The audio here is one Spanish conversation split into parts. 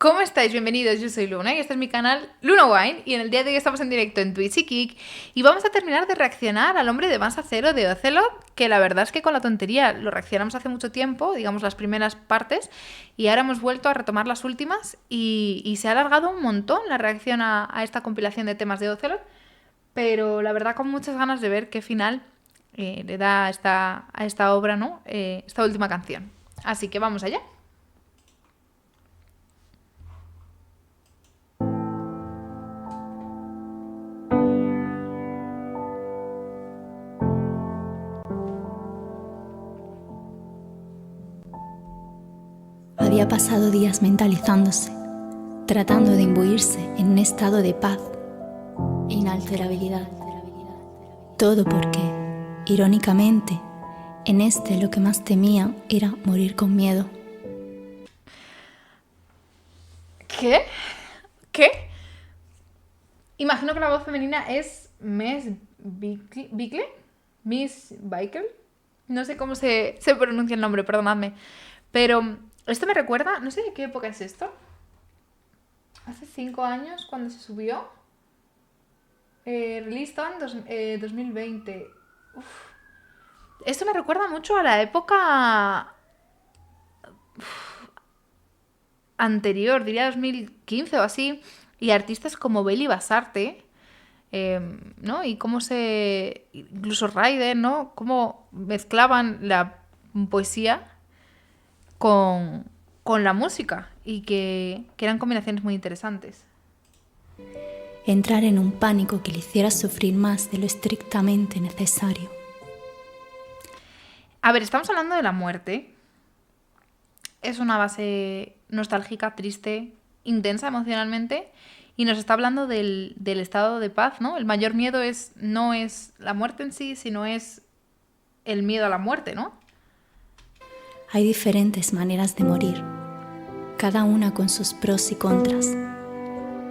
¿Cómo estáis? Bienvenidos, yo soy Luna y este es mi canal Luna Wine y en el día de hoy estamos en directo en Twitch y Kick y vamos a terminar de reaccionar al hombre de Masa Cero de Ocelot, que la verdad es que con la tontería lo reaccionamos hace mucho tiempo, digamos las primeras partes, y ahora hemos vuelto a retomar las últimas y se ha alargado un montón la reacción a esta compilación de temas de Ocelot, pero la verdad con muchas ganas de ver qué final le da a esta obra, ¿no? Esta última canción. Así que vamos allá. Había pasado días mentalizándose, tratando de imbuirse en un estado de paz e inalterabilidad. Todo porque, irónicamente, en lo que más temía era morir con miedo. ¿Qué? ¿Qué? Imagino que la voz femenina es Miss Bickle. Miss Bickle. No sé cómo se pronuncia el nombre, perdonadme. Pero esto me recuerda, no sé de qué época es esto. Hace 5 años cuando se subió. Release en 2020. Uf. Esto me recuerda mucho a la época anterior, diría 2015 o así. Y artistas como Beli Basarte, ¿no? Y cómo incluso Raiden, ¿no? Cómo mezclaban la poesía con la música y que eran combinaciones muy interesantes. Entrar en un pánico que le hiciera sufrir más de lo estrictamente necesario. A ver, estamos hablando de la muerte. Es una base nostálgica, triste, intensa emocionalmente y nos está hablando del estado de paz, ¿no? El mayor miedo no es la muerte en sí, sino es el miedo a la muerte, ¿no? Hay diferentes maneras de morir, cada una con sus pros y contras,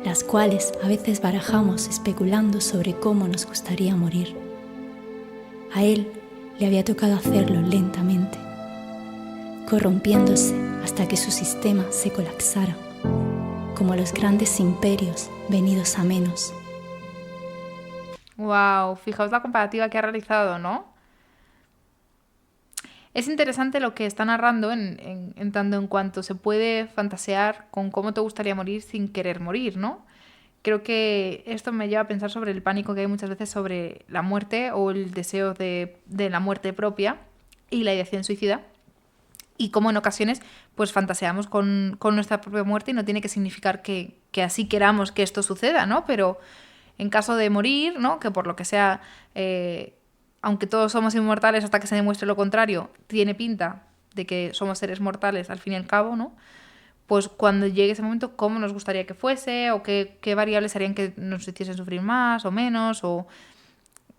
las cuales a veces barajamos especulando sobre cómo nos gustaría morir. A él le había tocado hacerlo lentamente, corrompiéndose hasta que su sistema se colapsara, como los grandes imperios venidos a menos. Wow, fijaos la comparativa que ha realizado, ¿no? Es interesante lo que está narrando en tanto en cuanto se puede fantasear con cómo te gustaría morir sin querer morir, ¿no? Creo que esto me lleva a pensar sobre el pánico que hay muchas veces sobre la muerte o el deseo de la muerte propia y la ideación suicida. Y cómo en ocasiones pues fantaseamos con nuestra propia muerte y no tiene que significar que así queramos que esto suceda, ¿no? Pero en caso de morir, ¿no? Que por lo que sea, aunque todos somos inmortales hasta que se demuestre lo contrario, tiene pinta de que somos seres mortales al fin y al cabo, ¿no? Pues cuando llegue ese momento, ¿cómo nos gustaría que fuese? ¿O qué variables harían que nos hiciesen sufrir más o menos? ¿O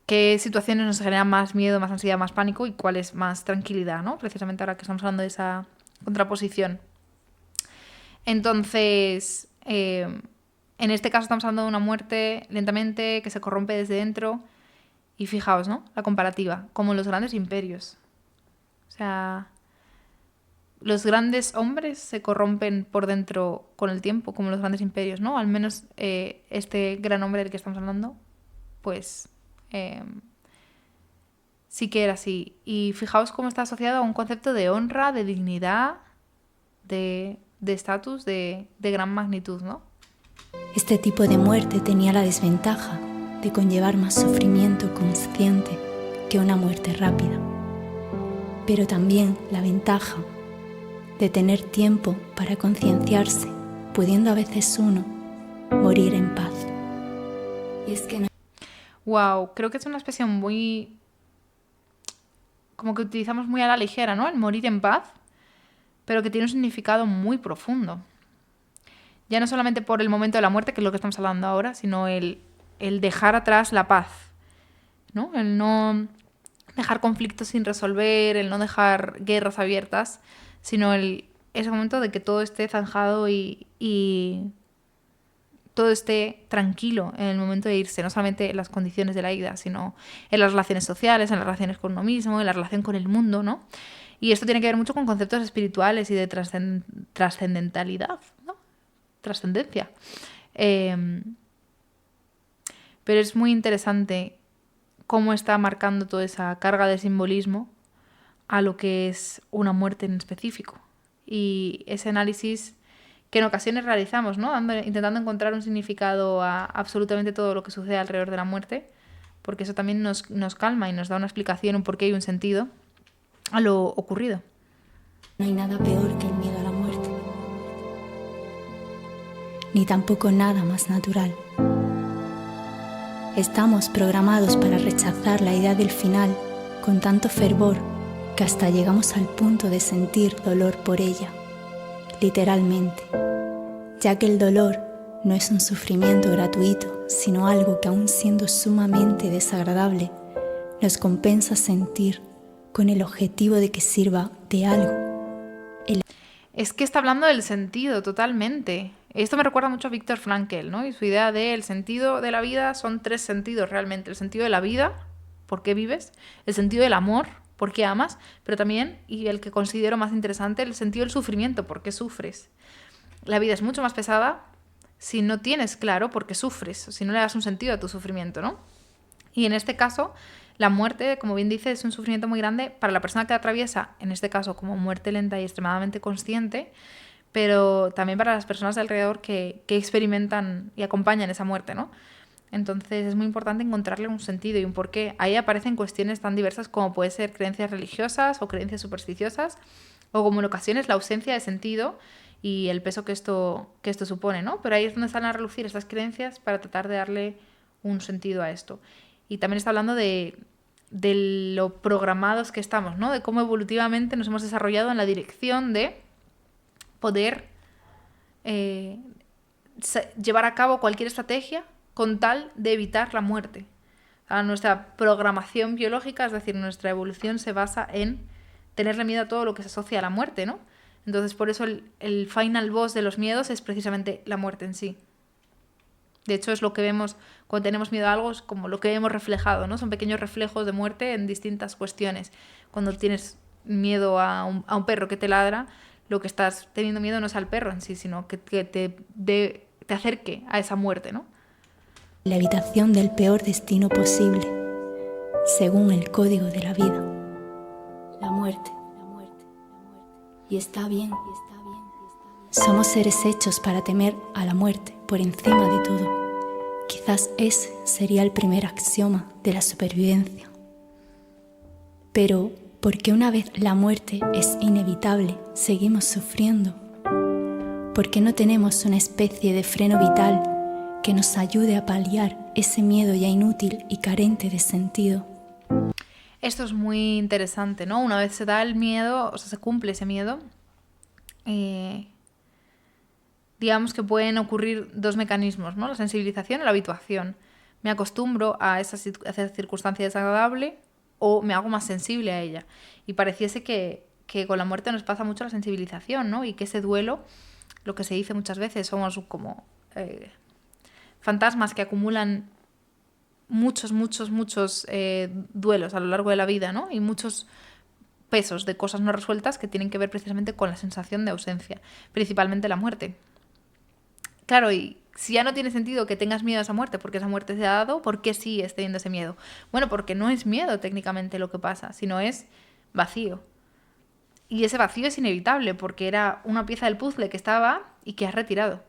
qué situaciones nos generan más miedo, más ansiedad, más pánico? ¿Y cuál es más tranquilidad, ¿no? Precisamente ahora que estamos hablando de esa contraposición. Entonces, en este caso estamos hablando de una muerte lentamente que se corrompe desde dentro. Y fijaos, ¿no? La comparativa, como en los grandes imperios. O sea, los grandes hombres se corrompen por dentro con el tiempo, como los grandes imperios, ¿no? Al menos este gran hombre del que estamos hablando, pues sí que era así. Y fijaos cómo está asociado a un concepto de honra, de dignidad, de estatus, de gran magnitud, ¿no? Este tipo de muerte tenía la desventaja de conllevar más sufrimiento consciente que una muerte rápida, pero también la ventaja de tener tiempo para concienciarse, pudiendo a veces uno morir en paz. Y es que no... Wow, creo que es una expresión muy... como que utilizamos muy a la ligera, ¿no? El morir en paz, pero que tiene un significado muy profundo. Ya no solamente por el momento de la muerte, que es lo que estamos hablando ahora, sino el dejar atrás la paz, ¿no? El no dejar conflictos sin resolver, el no dejar guerras abiertas, sino ese momento de que todo esté zanjado y todo esté tranquilo en el momento de irse, no solamente en las condiciones de la ida, sino en las relaciones sociales, en las relaciones con uno mismo, en la relación con el mundo, ¿no? Y esto tiene que ver mucho con conceptos espirituales y de trascendentalidad, ¿no? trascendencia. Pero es muy interesante cómo está marcando toda esa carga de simbolismo a lo que es una muerte en específico. Y ese análisis que en ocasiones realizamos, ¿no? Intentando encontrar un significado a absolutamente todo lo que sucede alrededor de la muerte, porque eso también nos calma y nos da una explicación, un porqué y un sentido a lo ocurrido. No hay nada peor que el miedo a la muerte, ni tampoco nada más natural. Estamos programados para rechazar la idea del final con tanto fervor que hasta llegamos al punto de sentir dolor por ella, literalmente, ya que el dolor no es un sufrimiento gratuito, sino algo que, aun siendo sumamente desagradable, nos compensa sentir con el objetivo de que sirva de algo. Es que está hablando del sentido totalmente. Esto me recuerda mucho a Viktor Frankl, ¿no? Y su idea de el sentido de la vida son 3 sentidos realmente. El sentido de la vida, ¿por qué vives? El sentido del amor, ¿por qué amas? Pero también, y el que considero más interesante, el sentido del sufrimiento, ¿por qué sufres? La vida es mucho más pesada si no tienes claro por qué sufres, si no le das un sentido a tu sufrimiento, ¿no? Y en este caso, la muerte, como bien dice, es un sufrimiento muy grande para la persona que la atraviesa, en este caso como muerte lenta y extremadamente consciente, pero también para las personas de alrededor que experimentan y acompañan esa muerte, ¿no? Entonces es muy importante encontrarle un sentido y un porqué. Ahí aparecen cuestiones tan diversas como puede ser creencias religiosas o creencias supersticiosas, o como en ocasiones la ausencia de sentido y el peso que esto supone, ¿no? Pero ahí es donde están a relucir estas creencias para tratar de darle un sentido a esto. Y también está hablando de lo programados que estamos, ¿no? De cómo evolutivamente nos hemos desarrollado en la dirección de poder llevar a cabo cualquier estrategia con tal de evitar la muerte. O sea, nuestra programación biológica, es decir, nuestra evolución se basa en tenerle miedo a todo lo que se asocia a la muerte, ¿no? Entonces, por eso el final boss de los miedos es precisamente la muerte en sí. De hecho, es lo que vemos cuando tenemos miedo a algo, es como lo que vemos reflejado, ¿no? Son pequeños reflejos de muerte en distintas cuestiones. Cuando tienes miedo a un perro que te ladra, lo que estás teniendo miedo no es al perro en sí, sino que te acerque a esa muerte, ¿no? La evitación del peor destino posible, según el código de la vida. La muerte. Y está bien. Somos seres hechos para temer a la muerte por encima de todo. Quizás ese sería el primer axioma de la supervivencia. Pero, ¿por qué una vez la muerte es inevitable, seguimos sufriendo? ¿Por qué no tenemos una especie de freno vital que nos ayude a paliar ese miedo ya inútil y carente de sentido? Esto es muy interesante, ¿no? Una vez se da el miedo, o sea, se cumple ese miedo, digamos que pueden ocurrir 2 mecanismos, ¿no? La sensibilización y la habituación. Me acostumbro a esa circunstancia desagradable o me hago más sensible a ella. Y pareciese que con la muerte nos pasa mucho la sensibilización, ¿no? Y que ese duelo, lo que se dice muchas veces, somos como fantasmas que acumulan muchos duelos a lo largo de la vida, ¿no? Y muchos pesos de cosas no resueltas que tienen que ver precisamente con la sensación de ausencia, principalmente la muerte. Claro, y si ya no tiene sentido que tengas miedo a esa muerte porque esa muerte se ha dado, ¿por qué sigues teniendo ese miedo? Bueno, porque no es miedo técnicamente lo que pasa, sino es vacío. Y ese vacío es inevitable porque era una pieza del puzzle que estaba y que has retirado.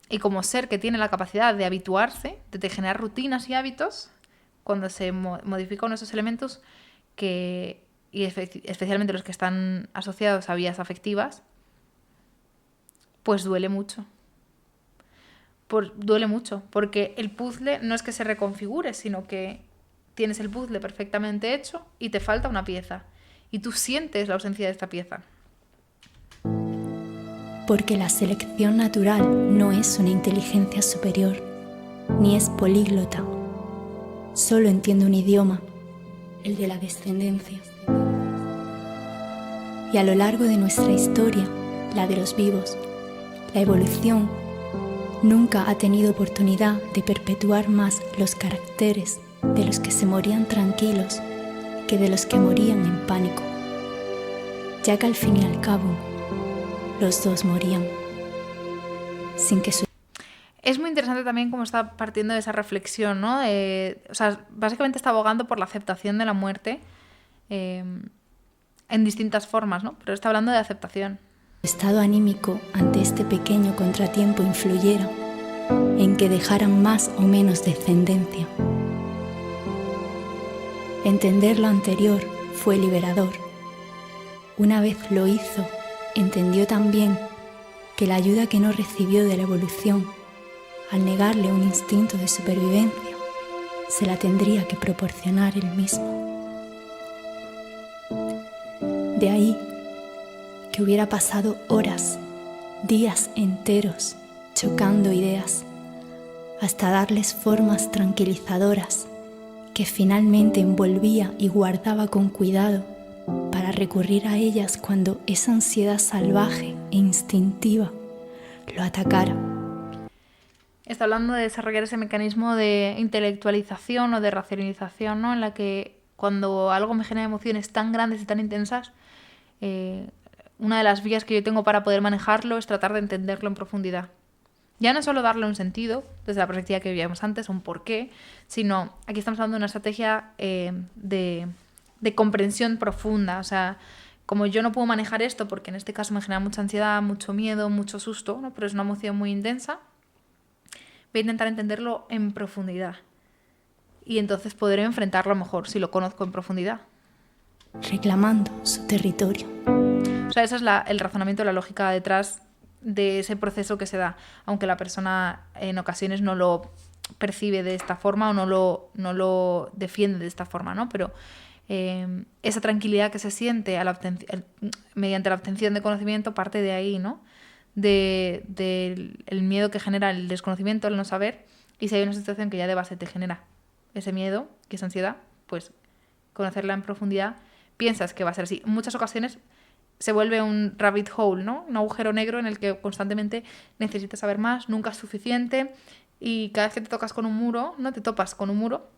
Y como ser que tiene la capacidad de habituarse, de generar rutinas y hábitos, cuando se modifican esos elementos y especialmente los que están asociados a vías afectivas, pues duele mucho. Duele mucho, porque el puzzle no es que se reconfigure, sino que tienes el puzzle perfectamente hecho y te falta una pieza. Y tú sientes la ausencia de esta pieza. Porque la selección natural no es una inteligencia superior, ni es políglota. Solo entiende un idioma, el de la descendencia. Y a lo largo de nuestra historia, la de los vivos, la evolución nunca ha tenido oportunidad de perpetuar más los caracteres de los que se morían tranquilos que de los que morían en pánico, ya que al fin y al cabo los 2 morían. sin que su... Es muy interesante también cómo está partiendo de esa reflexión, ¿no? O sea, básicamente está abogando por la aceptación de la muerte en distintas formas, ¿no? Pero está hablando de aceptación. estado anímico ante este pequeño contratiempo influyera en que dejaran más o menos descendencia. Entender lo anterior fue liberador. Una vez lo hizo, entendió también que la ayuda que no recibió de la evolución, al negarle un instinto de supervivencia, se la tendría que proporcionar él mismo. De ahí que hubiera pasado horas, días enteros, chocando ideas, hasta darles formas tranquilizadoras que finalmente envolvía y guardaba con cuidado para recurrir a ellas cuando esa ansiedad salvaje e instintiva lo atacara. Está hablando de desarrollar ese mecanismo de intelectualización o de racionalización, ¿no? En la que cuando algo me genera emociones tan grandes y tan intensas, una de las vías que yo tengo para poder manejarlo es tratar de entenderlo en profundidad. Ya no solo darle un sentido, desde la perspectiva que veíamos antes, un porqué, sino aquí estamos hablando de una estrategia de comprensión profunda. O sea, como yo no puedo manejar esto, porque en este caso me genera mucha ansiedad, mucho miedo, mucho susto, ¿no? Pero es una emoción muy intensa, voy a intentar entenderlo en profundidad. Y entonces podré enfrentarlo mejor si lo conozco en profundidad. Reclamando su territorio. O sea, ese es el razonamiento, la lógica detrás de ese proceso que se da, aunque la persona en ocasiones no lo percibe de esta forma o no lo defiende de esta forma, ¿no? Pero esa tranquilidad que se siente mediante la obtención de conocimiento parte de ahí, ¿no? Del miedo que genera el desconocimiento, el no saber, y si hay una situación que ya de base te genera ese miedo, que es ansiedad, pues conocerla en profundidad, piensas que va a ser así. En muchas ocasiones se vuelve un rabbit hole, ¿no? Un agujero negro en el que constantemente necesitas saber más, nunca es suficiente, y cada vez que te tocas con un muro, ¿no? Te topas con un muro,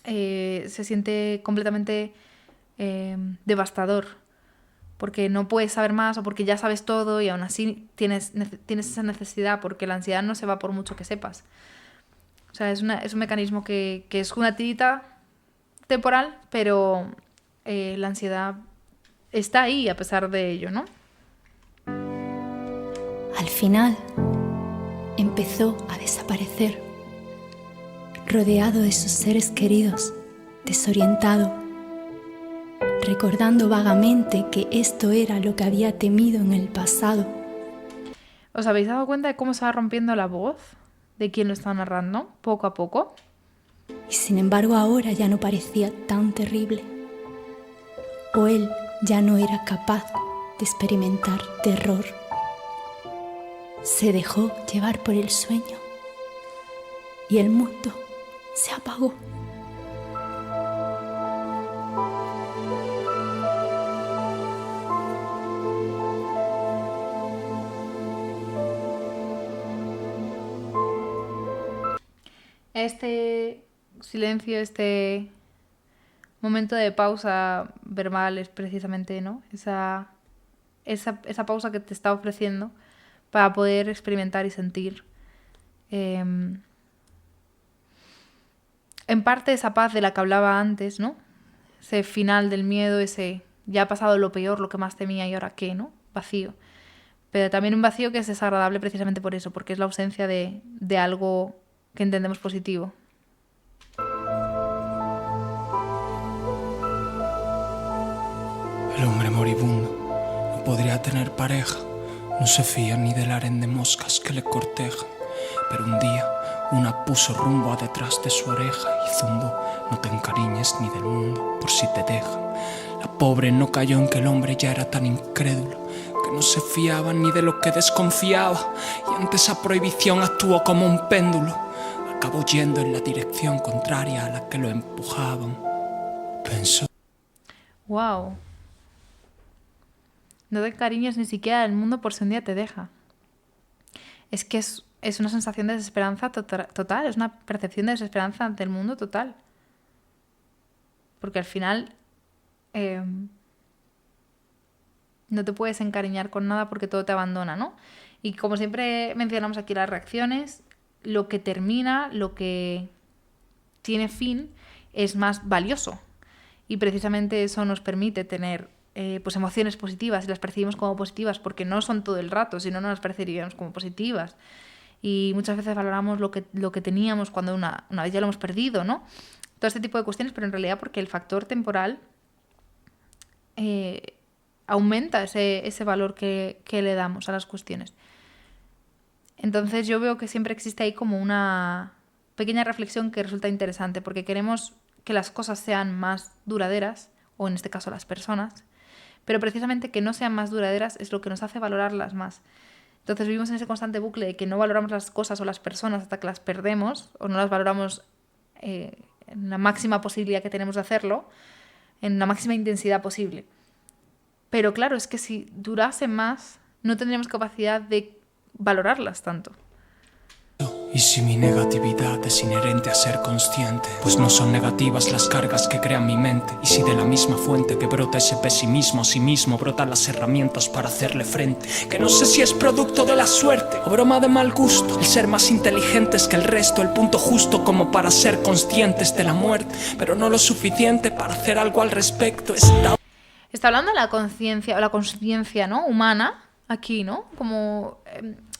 se siente completamente devastador, porque no puedes saber más o porque ya sabes todo y aún así tienes esa necesidad, porque la ansiedad no se va por mucho que sepas. O sea, es un mecanismo que es una tirita temporal, pero la ansiedad está ahí a pesar de ello, ¿no? Al final, empezó a desaparecer, rodeado de sus seres queridos, desorientado, recordando vagamente que esto era lo que había temido en el pasado. ¿Os habéis dado cuenta de cómo se va rompiendo la voz de quien lo está narrando, poco a poco? Y sin embargo ahora ya no parecía tan terrible. O él ya no era capaz de experimentar terror. Se dejó llevar por el sueño y el mundo se apagó. Este silencio, este momento de pausa verbal es precisamente, ¿no? Esa pausa que te está ofreciendo para poder experimentar y sentir en parte esa paz de la que hablaba antes, ¿no? Ese final del miedo, ese ya ha pasado lo peor, lo que más temía y ahora qué, ¿no? Vacío. Pero también un vacío que es desagradable precisamente por eso, porque es la ausencia de algo que entendemos positivo. El hombre moribundo no podría tener pareja, no se fía ni del harén de moscas que le cortejan, pero un día una puso rumbo a detrás de su oreja y zumbó: no te encariñes ni del mundo por si te dejan. La pobre no cayó en que el hombre ya era tan incrédulo que no se fiaba ni de lo que desconfiaba, y ante esa prohibición actuó como un péndulo. Acabó yendo en la dirección contraria a la que lo empujaban. Pensó: ¡Wow! No te encariñes ni siquiera del mundo por si un día te deja. Es que es una sensación de desesperanza total, es una percepción de desesperanza ante el mundo total. Porque al final No te puedes encariñar con nada porque todo te abandona, ¿no? Y como siempre mencionamos aquí las reacciones, lo que termina, lo que tiene fin, es más valioso. Y precisamente eso nos permite tener pues emociones positivas y las percibimos como positivas porque no son todo el rato, si no, no las percibiríamos como positivas. Y muchas veces valoramos lo que teníamos cuando una vez ya lo hemos perdido, ¿no? Todo este tipo de cuestiones, pero en realidad porque el factor temporal aumenta ese valor que le damos a las cuestiones. Entonces yo veo que siempre existe ahí como una pequeña reflexión que resulta interesante, porque queremos que las cosas sean más duraderas, o en este caso las personas, pero precisamente que no sean más duraderas es lo que nos hace valorarlas más. Entonces vivimos en ese constante bucle de que no valoramos las cosas o las personas hasta que las perdemos, o no las valoramos en la máxima posibilidad que tenemos de hacerlo, en la máxima intensidad posible. Pero claro, es que si durase más, no tendríamos capacidad de valorarlas tanto. Y si mi negatividad es inherente a ser consciente, pues no son negativas las cargas que crean mi mente. Y si de la misma fuente que brota ese pesimismo, sí mismo brotan las herramientas para hacerle frente, que no sé si es producto de la suerte o broma de mal gusto, el ser más inteligentes que el resto, el punto justo como para ser conscientes de la muerte, pero no lo suficiente para hacer algo al respecto. Está hablando de la conciencia, o la consciencia, ¿no?, humana, aquí, ¿no? Como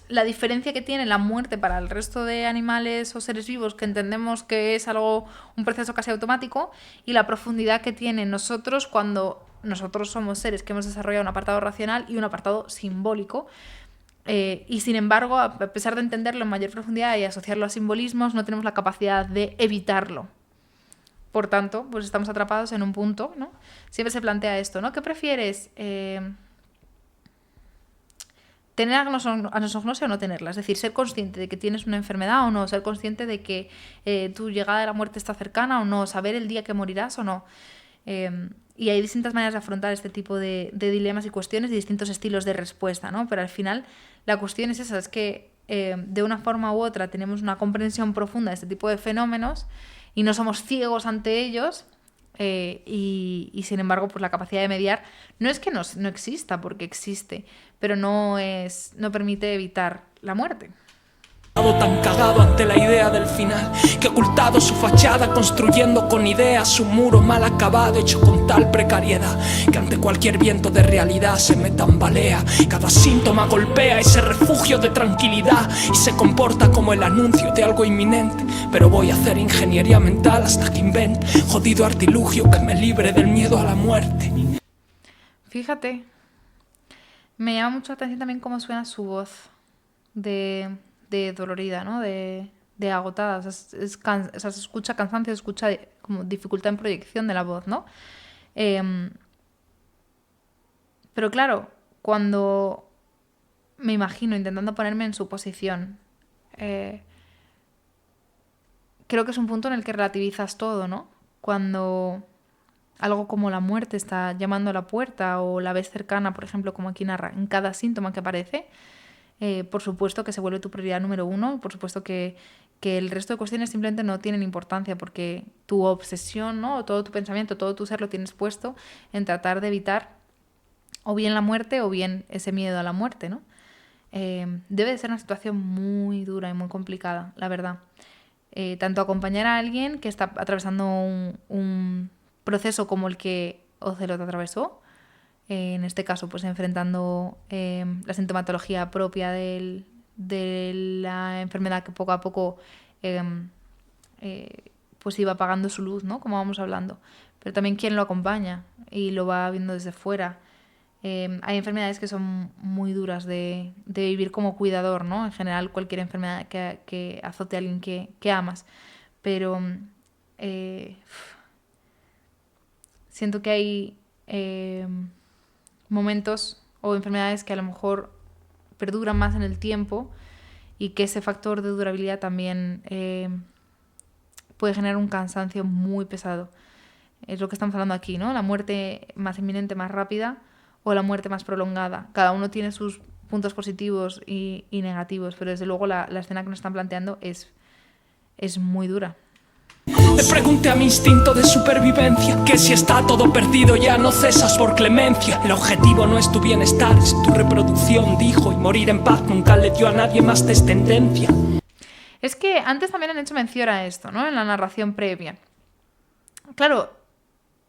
la diferencia que tiene la muerte para el resto de animales o seres vivos, que entendemos que es un proceso casi automático, y la profundidad que tiene nosotros cuando nosotros somos seres que hemos desarrollado un apartado racional y un apartado simbólico. Y sin embargo, a pesar de entenderlo en mayor profundidad y asociarlo a simbolismos, no tenemos la capacidad de evitarlo. Por tanto, pues estamos atrapados en un punto, ¿no? Siempre se plantea esto, ¿no? ¿Qué prefieres? ¿Tener anosognosia o no tenerla? Es decir, ser consciente de que tienes una enfermedad o no, ser consciente de que tu llegada a la muerte está cercana o no, saber el día que morirás o no. Y hay distintas maneras de afrontar este tipo de dilemas y cuestiones y distintos estilos de respuesta, ¿no? Pero al final la cuestión es esa, es que de una forma u otra tenemos una comprensión profunda de este tipo de fenómenos y no somos ciegos ante ellos. Y sin embargo, pues la capacidad de mediar no es que no exista, porque existe, pero no permite evitar la muerte. Tan cagado ante la idea del final, que ha ocultado su fachada construyendo con ideas un muro mal acabado hecho con tal precariedad que ante cualquier viento de realidad se me tambalea. Cada síntoma golpea ese refugio de tranquilidad y se comporta como el anuncio de algo inminente. Pero voy a hacer ingeniería mental hasta que invente jodido artilugio que me libre del miedo a la muerte. Fíjate, me llama mucho la atención también cómo suena su voz de dolorida, ¿no? De agotada. O sea, se escucha cansancio, se escucha como dificultad en proyección de la voz, ¿no? Pero claro, cuando me imagino intentando ponerme en su posición, creo que es un punto en el que relativizas todo, ¿no? Cuando algo como la muerte está llamando a la puerta o la ves cercana, por ejemplo, como aquí narra, en cada síntoma que aparece, por supuesto que se vuelve tu prioridad número uno, por supuesto que el resto de cuestiones simplemente no tienen importancia porque tu obsesión, ¿no?, o todo tu pensamiento, todo tu ser lo tienes puesto en tratar de evitar o bien la muerte o bien ese miedo a la muerte, ¿no? Debe de ser una situación muy dura y muy complicada, la verdad. Tanto acompañar a alguien que está atravesando un proceso como el que Ocelot atravesó, en este caso pues enfrentando la sintomatología propia de la enfermedad que poco a poco pues iba apagando su luz, ¿no?, como vamos hablando, pero también quien lo acompaña y lo va viendo desde fuera. Hay enfermedades que son muy duras de vivir como cuidador, ¿no? En general cualquier enfermedad que azote a alguien que amas, pero siento que hay momentos o enfermedades que a lo mejor perduran más en el tiempo y que ese factor de durabilidad también puede generar un cansancio muy pesado. Es lo que estamos hablando aquí, ¿no? La muerte más inminente, más rápida, o la muerte más prolongada. Cada uno tiene sus puntos positivos y negativos, pero desde luego la escena que nos están planteando es muy dura. Le pregunté a mi instinto de supervivencia que si está todo perdido ya no cesas por clemencia. El objetivo no es tu bienestar, es tu reproducción, dijo, y morir en paz nunca le dio a nadie más descendencia. Es que antes también han hecho mención a esto, ¿no? En la narración previa. Claro,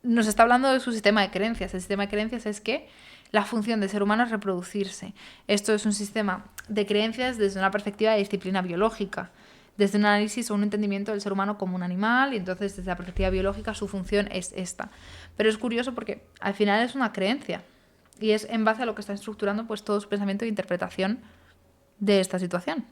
nos está hablando de su sistema de creencias. El sistema de creencias es que la función del ser humano es reproducirse. Esto es un sistema de creencias desde una perspectiva de disciplina biológica, desde un análisis o un entendimiento del ser humano como un animal, y entonces desde la perspectiva biológica su función es esta. Pero es curioso porque al final es una creencia y es en base a lo que está estructurando pues todo su pensamiento e interpretación de esta situación.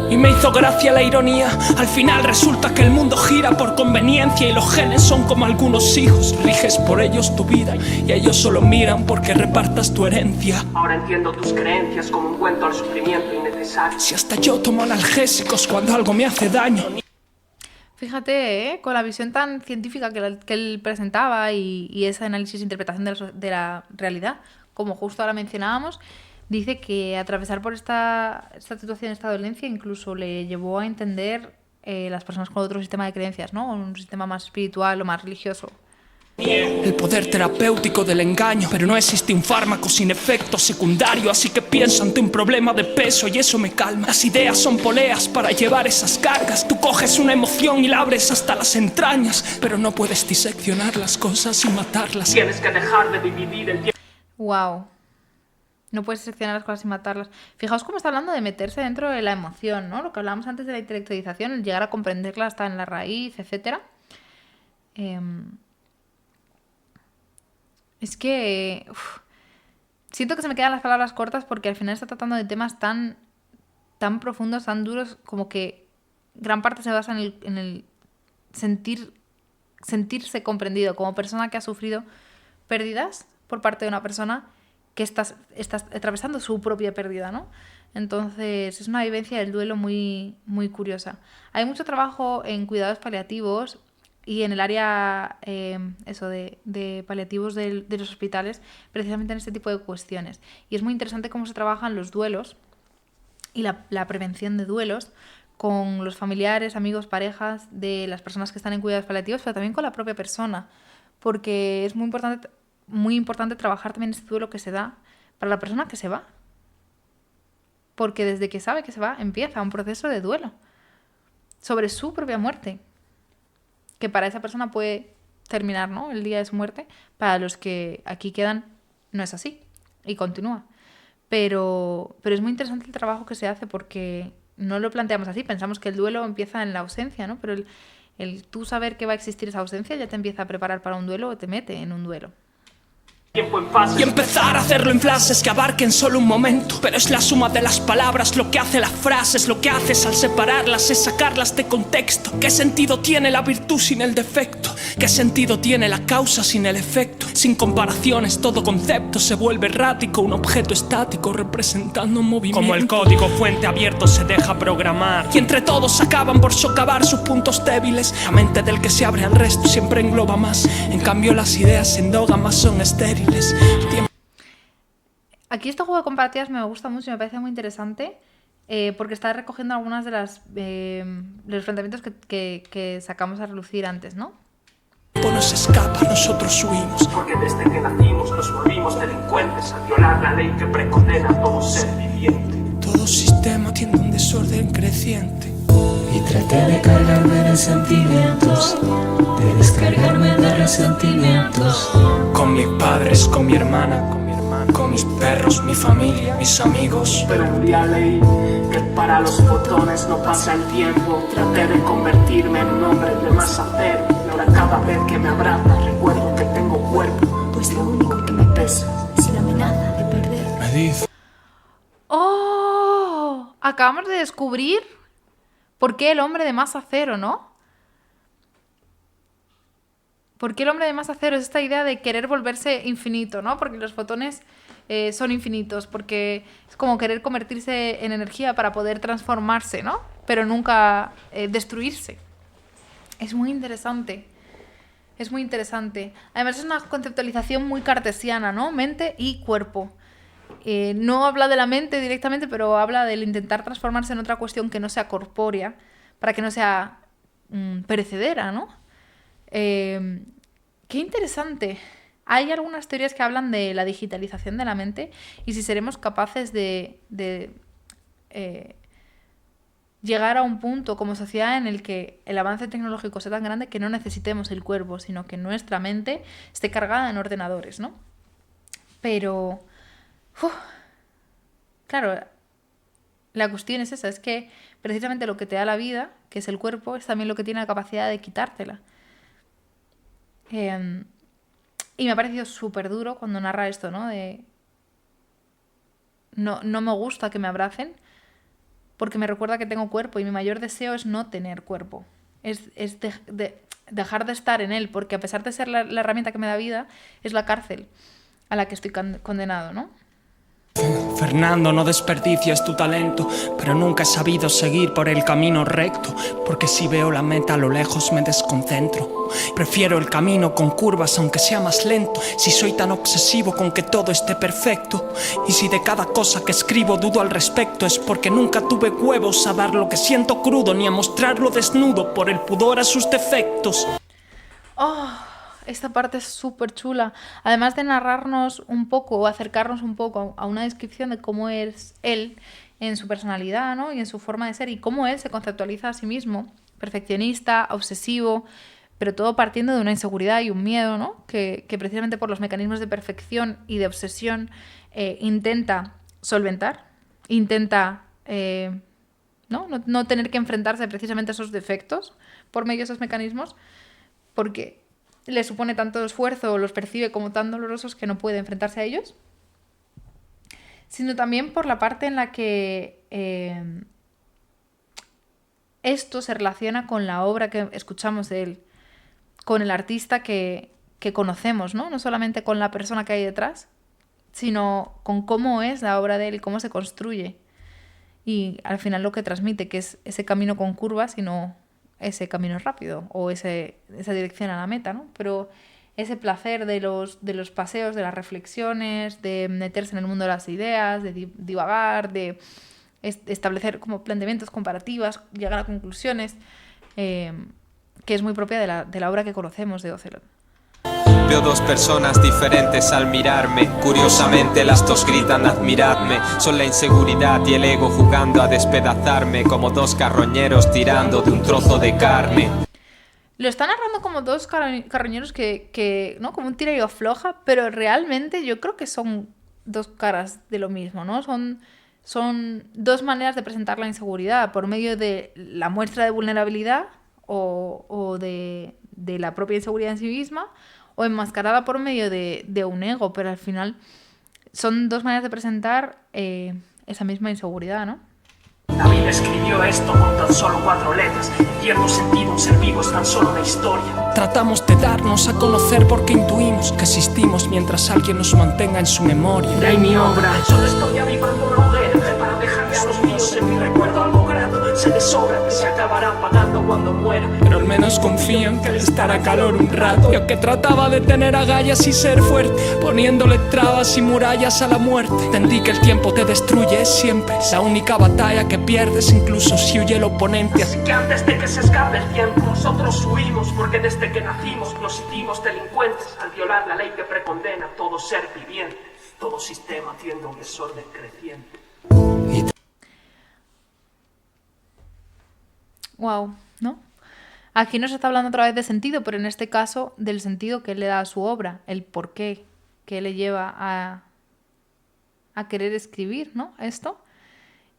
Y me hizo gracia la ironía. Al final resulta que el mundo gira por conveniencia y los genes son como algunos hijos. Riges por ellos tu vida y ellos solo miran porque repartas tu herencia. Ahora entiendo tus creencias como un cuento al sufrimiento innecesario. Si hasta yo tomo analgésicos cuando algo me hace daño. Fíjate, con la visión tan científica que él presentaba y ese análisis e interpretación de la realidad, como justo ahora mencionábamos, dice que atravesar por esta situación, esta dolencia, incluso le llevó a entender las personas con otro sistema de creencias, ¿no? Un sistema más espiritual o más religioso. El poder terapéutico del engaño, pero no existe un fármaco sin efecto secundario, así que pienso ante un problema de peso y eso me calma. Las ideas son poleas para llevar esas cargas. Tú coges una emoción y la abres hasta las entrañas, pero no puedes diseccionar las cosas y matarlas. Tienes que dejar de dividir el tiempo. Wow. No puedes seccionar las cosas y matarlas. Fijaos cómo está hablando de meterse dentro de la emoción, ¿no? Lo que hablábamos antes de la intelectualización, el llegar a comprenderla hasta en la raíz, etc. Es que... siento que se me quedan las palabras cortas porque al final está tratando de temas tan profundos, tan duros, como que gran parte se basa en el sentirse comprendido como persona que ha sufrido pérdidas por parte de una persona que estás atravesando su propia pérdida, ¿no? Entonces es una vivencia del duelo muy, muy curiosa. Hay mucho trabajo en cuidados paliativos y en el área de paliativos de los hospitales, precisamente en este tipo de cuestiones. Y es muy interesante cómo se trabajan los duelos y la prevención de duelos con los familiares, amigos, parejas de las personas que están en cuidados paliativos, pero también con la propia persona, porque es muy importante trabajar también este duelo que se da para la persona que se va. Porque desde que sabe que se va, empieza un proceso de duelo sobre su propia muerte, que para esa persona puede terminar, ¿no?, el día de su muerte. Para los que aquí quedan no es así y continúa. Pero es muy interesante el trabajo que se hace porque no lo planteamos así. Pensamos que el duelo empieza en la ausencia, ¿no? Pero el tú saber que va a existir esa ausencia ya te empieza a preparar para un duelo o te mete en un duelo. Tiempo en fases. Y empezar a hacerlo en frases que abarquen solo un momento. Pero es la suma de las palabras lo que hace las frases. Lo que haces al separarlas es sacarlas de contexto. ¿Qué sentido tiene la virtud sin el defecto? ¿Qué sentido tiene la causa sin el efecto? Sin comparaciones todo concepto se vuelve errático. Un objeto estático representando un movimiento. Como el código fuente abierto se deja programar y entre todos acaban por socavar sus puntos débiles. La mente del que se abre al resto siempre engloba más. En cambio las ideas endógamas son estériles. Aquí este juego de comparativas me gusta mucho y me parece muy interesante porque está recogiendo algunas de los planteamientos que sacamos a relucir antes, ¿no? Nos escapa, nosotros huimos. Porque desde que nacimos nos volvimos delincuentes al violar la ley que precondena a todo ser viviente. Todo sistema tiene un desorden creciente. Y traté de cargarme de sentimientos, de descargarme de resentimientos. Con mis padres, con mi hermana, con mis perros, mi familia, mis amigos. Pero un día leí que para los botones no pasa el tiempo. Traté de convertirme en un hombre de más acero. Y ahora cada vez que me abraza recuerdo que tengo cuerpo. Pues lo único que me pesa es la amenaza de perder. Me dice. ¡Oh! Acabamos de descubrir por qué el hombre de masa cero, ¿no? ¿Por qué el hombre de masa cero? Es esta idea de querer volverse infinito, ¿no? Porque los fotones son infinitos, porque es como querer convertirse en energía para poder transformarse, ¿no? Pero nunca destruirse. Es muy interesante. Es muy interesante. Además es una conceptualización muy cartesiana, ¿no? Mente y cuerpo. No habla de la mente directamente, pero habla del intentar transformarse en otra cuestión que no sea corpórea, para que no sea perecedera, ¿no? Qué interesante. Hay algunas teorías que hablan de la digitalización de la mente y si seremos capaces de llegar a un punto como sociedad en el que el avance tecnológico sea tan grande que no necesitemos el cuerpo, sino que nuestra mente esté cargada en ordenadores, ¿no? Pero, claro, la cuestión es esa, es que precisamente lo que te da la vida, que es el cuerpo, es también lo que tiene la capacidad de quitártela. Y me ha parecido súper duro cuando narra esto, ¿no? No me gusta que me abracen porque me recuerda que tengo cuerpo y mi mayor deseo es no tener cuerpo. Es dejar de estar en él, porque a pesar de ser la herramienta que me da vida, es la cárcel a la que estoy condenado, ¿no? Fernando, no desperdicies tu talento, pero nunca he sabido seguir por el camino recto, porque si veo la meta a lo lejos me desconcentro. Prefiero el camino con curvas aunque sea más lento, si soy tan obsesivo con que todo esté perfecto. Y si de cada cosa que escribo dudo al respecto, es porque nunca tuve huevos a dar lo que siento crudo, ni a mostrarlo desnudo por el pudor a sus defectos. Esta parte es súper chula. Además de narrarnos un poco o acercarnos un poco a una descripción de cómo es él en su personalidad, ¿no? Y en su forma de ser y cómo él se conceptualiza a sí mismo, perfeccionista, obsesivo, pero todo partiendo de una inseguridad y un miedo, ¿no? Que precisamente por los mecanismos de perfección y de obsesión intenta solventar, intenta no tener que enfrentarse precisamente a esos defectos por medio de esos mecanismos, porque le supone tanto esfuerzo o los percibe como tan dolorosos que no puede enfrentarse a ellos, sino también por la parte en la que esto se relaciona con la obra que escuchamos de él, con el artista que conocemos, ¿no? No solamente con la persona que hay detrás, sino con cómo es la obra de él y cómo se construye. Y al final lo que transmite, que es ese camino con curvas y no ese camino rápido o esa dirección a la meta, ¿no? Pero ese placer de los paseos, de las reflexiones, de meterse en el mundo de las ideas, de divagar, de establecer como planteamientos comparativos, llegar a conclusiones, que es muy propia de la obra que conocemos de Ocelot. Veo dos personas diferentes al mirarme. Curiosamente las dos gritan admiradme. Son la inseguridad y el ego jugando a despedazarme, como dos carroñeros tirando de un trozo de carne. Lo está narrando como dos carroñeros que ¿no? Como un tira y afloja, pero realmente yo creo que son dos caras de lo mismo, ¿no? Son dos maneras de presentar la inseguridad, por medio de la muestra de vulnerabilidad o de la propia inseguridad en sí misma, o enmascarada por medio de un ego, pero al final son dos maneras de presentar esa misma inseguridad, ¿no? David escribió esto con tan solo 4 letras. En cierto sentido, un ser vivo es tan solo una historia. Tratamos de darnos a conocer porque intuimos que existimos mientras alguien nos mantenga en su memoria. De ahí mi obra, solo estoy avivando una hoguera para dejarle a los míos en mi recuerdo algo grato. Se les sobra que se acabará apagando cuando muera. Pero al menos confío en que le estará calor un rato. Yo que trataba de tener agallas y ser fuerte, poniéndole trabas y murallas a la muerte. Entendí que el tiempo te destruye, es siempre la única batalla que pierdes, incluso si huye el oponente. Así que antes de que se escape el tiempo, nosotros huimos, porque desde que nacimos nos hicimos delincuentes al violar la ley que precondena todo ser viviente. Todo sistema tiende a un desorden creciente. Wow, ¿no? Aquí nos está hablando otra vez de sentido, pero en este caso del sentido que él le da a su obra, el por qué que le lleva a querer escribir, ¿no? Esto.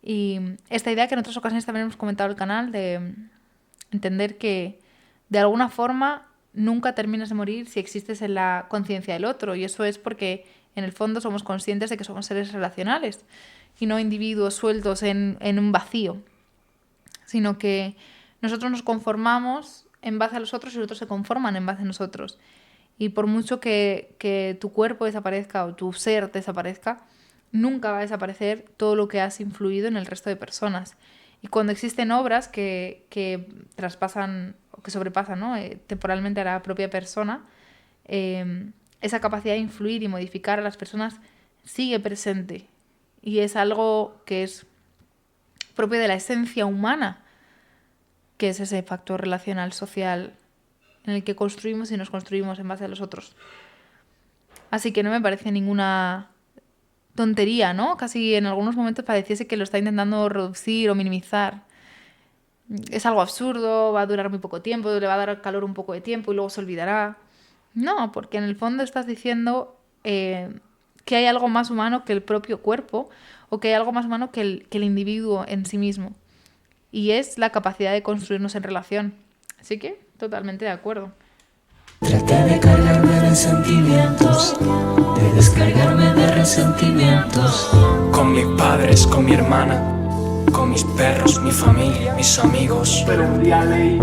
Y esta idea que en otras ocasiones también hemos comentado en el canal de entender que de alguna forma nunca terminas de morir si existes en la conciencia del otro, y eso es porque en el fondo somos conscientes de que somos seres relacionales y no individuos sueltos en un vacío, sino que nosotros nos conformamos en base a los otros y los otros se conforman en base a nosotros. Y por mucho que tu cuerpo desaparezca o tu ser desaparezca, nunca va a desaparecer todo lo que has influido en el resto de personas. Y cuando existen obras que traspasan o que sobrepasan, ¿no? Temporalmente a la propia persona, esa capacidad de influir y modificar a las personas sigue presente. Y es algo que es propio de la esencia humana. que es ese factor relacional social en el que construimos y nos construimos en base a los otros. Así que no me parece ninguna tontería, ¿no? Casi en algunos momentos pareciese que lo está intentando reducir o minimizar. Es algo absurdo, va a durar muy poco tiempo, le va a dar calor un poco de tiempo y luego se olvidará. No, porque en el fondo estás diciendo que hay algo más humano que el propio cuerpo o que hay algo más humano que el individuo en sí mismo. Y es la capacidad de construirnos en relación. Así que, totalmente de acuerdo. Traté de cargarme de sentimientos, de descargarme de resentimientos. Con mis padres, con mi hermana, con mis perros, mi familia, mis amigos. Pero un día leí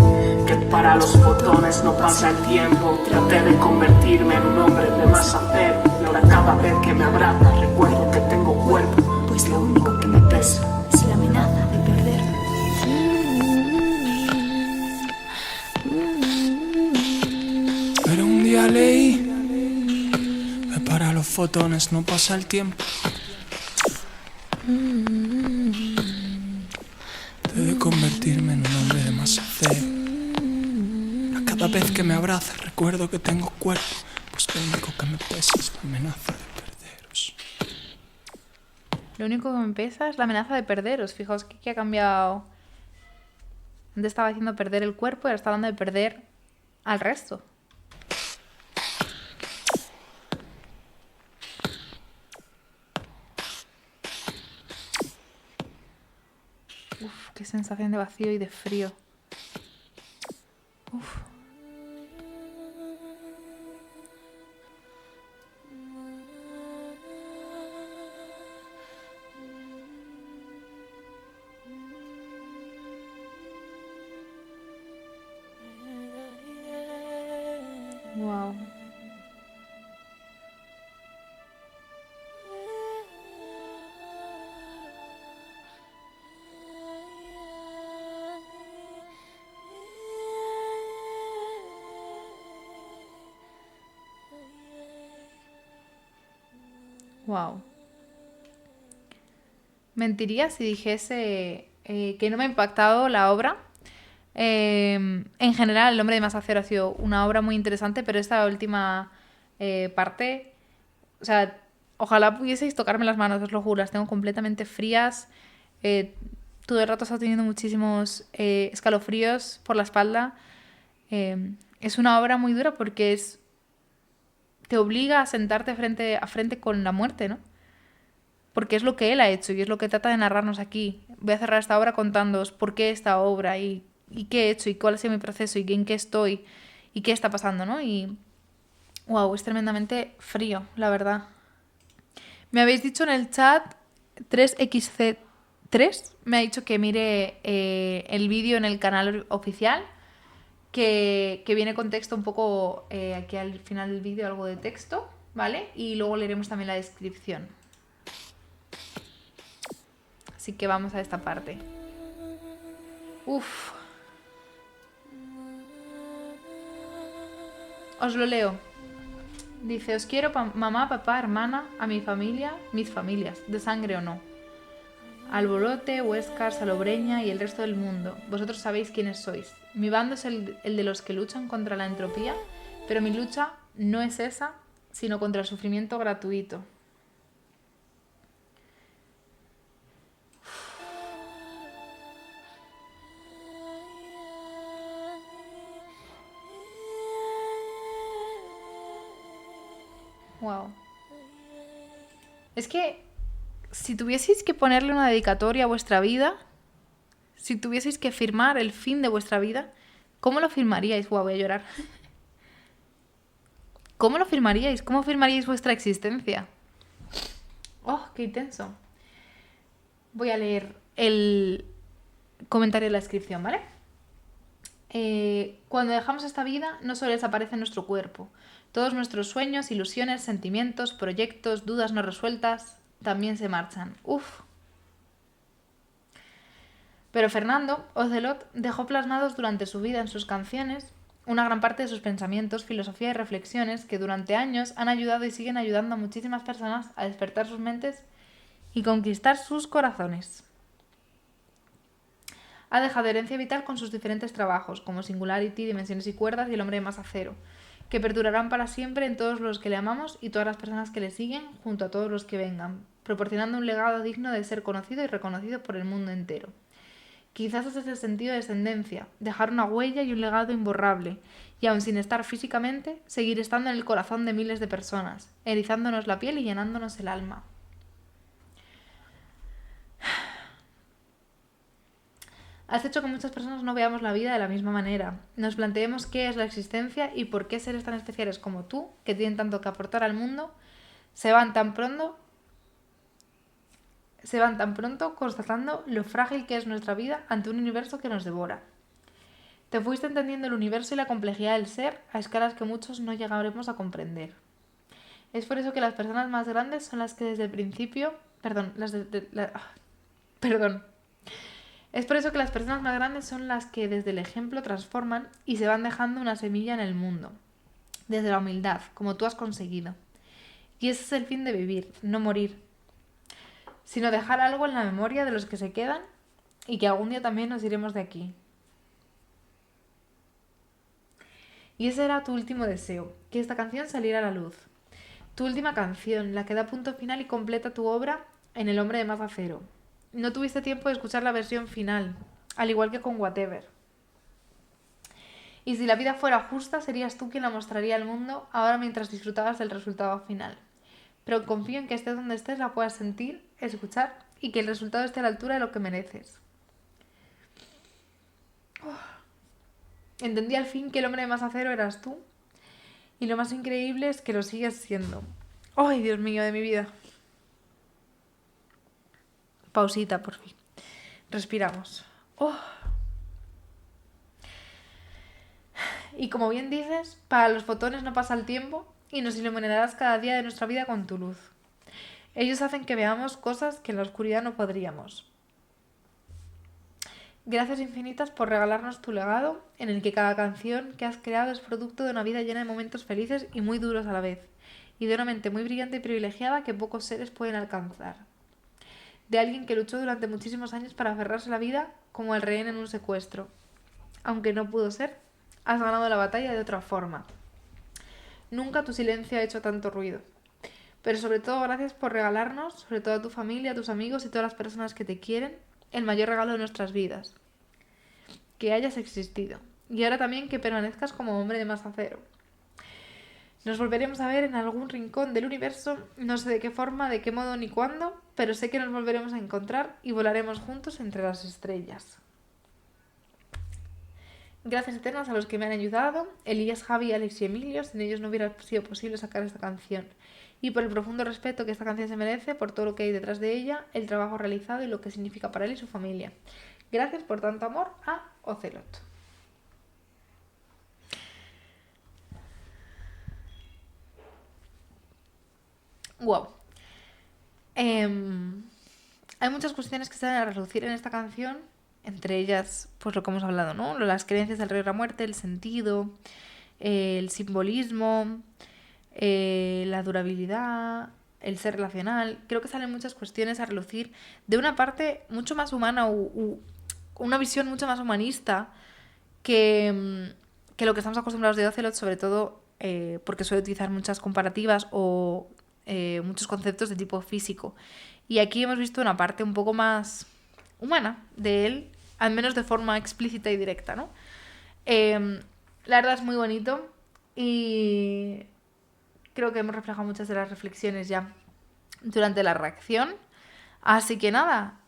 que para los botones no pasa el tiempo. Traté de convertirme en un hombre de más acero. Y ahora cada vez que me abraza recuerdo que tengo cuerpo. Pues lo único que me pesa es la amenaza de perderme. Pero un día leí que para los fotones no pasa el tiempo. Debe convertirme en un hombre de más acero. A cada vez que me abraza recuerdo que tengo cuerpo. Pues lo único que me pesa es la amenaza de perderos. Lo único que me pesa es la amenaza de perderos. Fijaos que ha cambiado. Antes estaba diciendo perder el cuerpo y ahora está hablando de perder al resto. Uf, qué sensación de vacío y de frío. Uf. Wow. Wow. Mentiría si dijese que no me ha impactado la obra. En general, El hombre de más acero ha sido una obra muy interesante, pero esta última parte, o sea, ojalá pudieseis tocarme las manos, os lo juro, las tengo completamente frías. Todo el rato he estado teniendo muchísimos escalofríos por la espalda. Es una obra muy dura porque te obliga a sentarte frente a frente con la muerte, ¿no? Porque es lo que él ha hecho y es lo que trata de narrarnos aquí. Voy a cerrar esta obra contándoos por qué esta obra y qué he hecho y cuál ha sido mi proceso y en qué estoy y qué está pasando, ¿no? Y wow, es tremendamente frío, la verdad. Me habéis dicho en el chat 3XC3, me ha dicho que mire el vídeo en el canal oficial, que viene con texto un poco aquí al final del vídeo, algo de texto, ¿vale? Y luego leeremos también la descripción. Así que vamos a esta parte. Uf. Os lo leo. Dice, os quiero mamá, papá, hermana, a mi familia, mis familias, de sangre o no. Albolote, Huéscar, Salobreña y el resto del mundo. Vosotros sabéis quiénes sois. Mi bando es el de los que luchan contra la entropía, pero mi lucha no es esa, sino contra el sufrimiento gratuito. Wow. Es que si tuvieseis que ponerle una dedicatoria a vuestra vida, si tuvieseis que firmar el fin de vuestra vida, ¿cómo lo firmaríais? Wow, voy a llorar. ¿Cómo lo firmaríais? ¿Cómo firmaríais vuestra existencia? Oh, qué intenso. Voy a leer el comentario de la descripción, ¿vale? Cuando dejamos esta vida, no solo desaparece nuestro cuerpo. Todos nuestros sueños, ilusiones, sentimientos, proyectos, dudas no resueltas, también se marchan. Uf. Pero Fernando Ocelot dejó plasmados durante su vida en sus canciones una gran parte de sus pensamientos, filosofía y reflexiones que durante años han ayudado y siguen ayudando a muchísimas personas a despertar sus mentes y conquistar sus corazones. ha dejado herencia vital con sus diferentes trabajos, como Singularity, Dimensiones y Cuerdas y El hombre de masa cero, que perdurarán para siempre en todos los que le amamos y todas las personas que le siguen, junto a todos los que vengan, proporcionando un legado digno de ser conocido y reconocido por el mundo entero. Quizás ese es el sentido de descendencia, dejar una huella y un legado imborrable, y aun sin estar físicamente, seguir estando en el corazón de miles de personas, erizándonos la piel y llenándonos el alma. Has hecho que muchas personas no veamos la vida de la misma manera, nos planteemos qué es la existencia y por qué seres tan especiales como tú, que tienen tanto que aportar al mundo, se van tan pronto constatando lo frágil que es nuestra vida ante un universo que nos devora. Te fuiste entendiendo el universo y la complejidad del ser a escalas que muchos no llegaremos a comprender. Es por eso que las personas más grandes son las que desde el principio... Es por eso que las personas más grandes son las que desde el ejemplo transforman y se van dejando una semilla en el mundo. Desde la humildad, como tú has conseguido. Y ese es el fin de vivir, no morir, sino dejar algo en la memoria de los que se quedan y que algún día también nos iremos de aquí. Y ese era tu último deseo, que esta canción saliera a la luz. Tu última canción, la que da punto final y completa tu obra en El hombre de masa cero. No tuviste tiempo de escuchar la versión final, al igual que con Whatever. Y si la vida fuera justa, serías tú quien la mostraría al mundo ahora mientras disfrutabas del resultado final. Pero confío en que estés donde estés la puedas sentir, escuchar y que el resultado esté a la altura de lo que mereces. Entendí al fin que el hombre de masa cero eras tú y lo más increíble es que lo sigues siendo. ¡Ay, Dios mío de mi vida! Pausita, por fin. Respiramos. Y como bien dices, para los fotones no pasa el tiempo y nos iluminarás cada día de nuestra vida con tu luz. Ellos hacen que veamos cosas que en la oscuridad no podríamos. Gracias infinitas por regalarnos tu legado, en el que cada canción que has creado es producto de una vida llena de momentos felices y muy duros a la vez, y de una mente muy brillante y privilegiada que pocos seres pueden alcanzar. De alguien que luchó durante muchísimos años para aferrarse a la vida como el rehén en un secuestro. Aunque no pudo ser, has ganado la batalla de otra forma. Nunca tu silencio ha hecho tanto ruido. Pero sobre todo gracias por regalarnos, sobre todo a tu familia, a tus amigos y todas las personas que te quieren, el mayor regalo de nuestras vidas. Que hayas existido. Y ahora también que permanezcas como hombre de masa cero. Nos volveremos a ver en algún rincón del universo, no sé de qué forma, de qué modo ni cuándo, pero sé que nos volveremos a encontrar y volaremos juntos entre las estrellas. Gracias eternas a los que me han ayudado, Elías, Javi, Alex y Emilio, sin ellos no hubiera sido posible sacar esta canción. Y por el profundo respeto que esta canción se merece, por todo lo que hay detrás de ella, el trabajo realizado y lo que significa para él y su familia. Gracias por tanto amor a Ocelot. Wow. Hay muchas cuestiones que se dan a relucir en esta canción, entre ellas, pues lo que hemos hablado, ¿no? Las creencias alrededor de la muerte, el sentido, el simbolismo, la durabilidad, el ser relacional. Creo que salen muchas cuestiones a relucir de una parte mucho más humana, una visión mucho más humanista que lo que estamos acostumbrados de Ocelot, sobre todo porque suele utilizar muchas comparativas o muchos conceptos de tipo físico. Y aquí hemos visto una parte un poco más humana de él, al menos de forma explícita y directa, ¿no? La verdad es muy bonito y creo que hemos reflejado muchas de las reflexiones ya durante la reacción. Así que nada,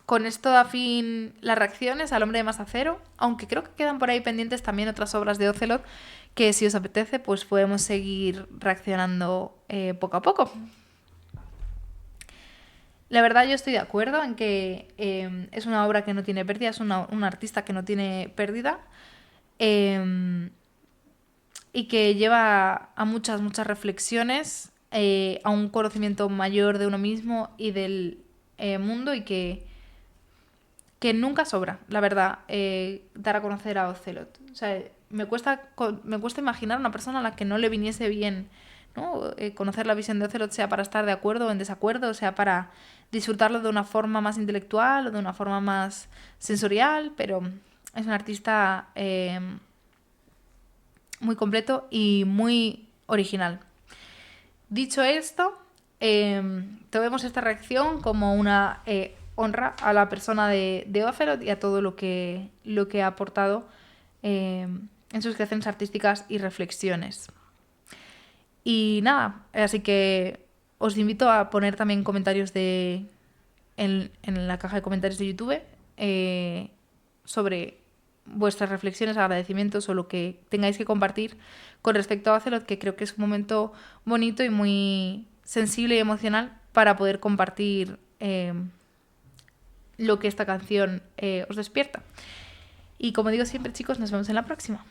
con esto da fin las reacciones al hombre de masa cero, aunque creo que quedan por ahí pendientes también otras obras de Ocelot que si os apetece pues podemos seguir reaccionando poco a poco. La verdad yo estoy de acuerdo en que es una obra que no tiene pérdida, es un artista que no tiene pérdida y que lleva a muchas reflexiones, a un conocimiento mayor de uno mismo y del mundo y que nunca sobra, la verdad, dar a conocer a Ocelot. O sea, me cuesta imaginar una persona a la que no le viniese bien ¿no? Conocer la visión de Ocelot, sea para estar de acuerdo o en desacuerdo, sea para disfrutarlo de una forma más intelectual o de una forma más sensorial, pero es un artista muy completo y muy original. Dicho esto, tomemos esta reacción como una honra a la persona de Ocelot y a todo lo que ha aportado en sus creaciones artísticas y reflexiones. Y nada, así que os invito a poner también comentarios en la caja de comentarios de YouTube sobre vuestras reflexiones, agradecimientos o lo que tengáis que compartir con respecto a Ocelot, que creo que es un momento bonito y muy sensible y emocional para poder compartir lo que esta canción os despierta. Y como digo siempre, chicos, nos vemos en la próxima.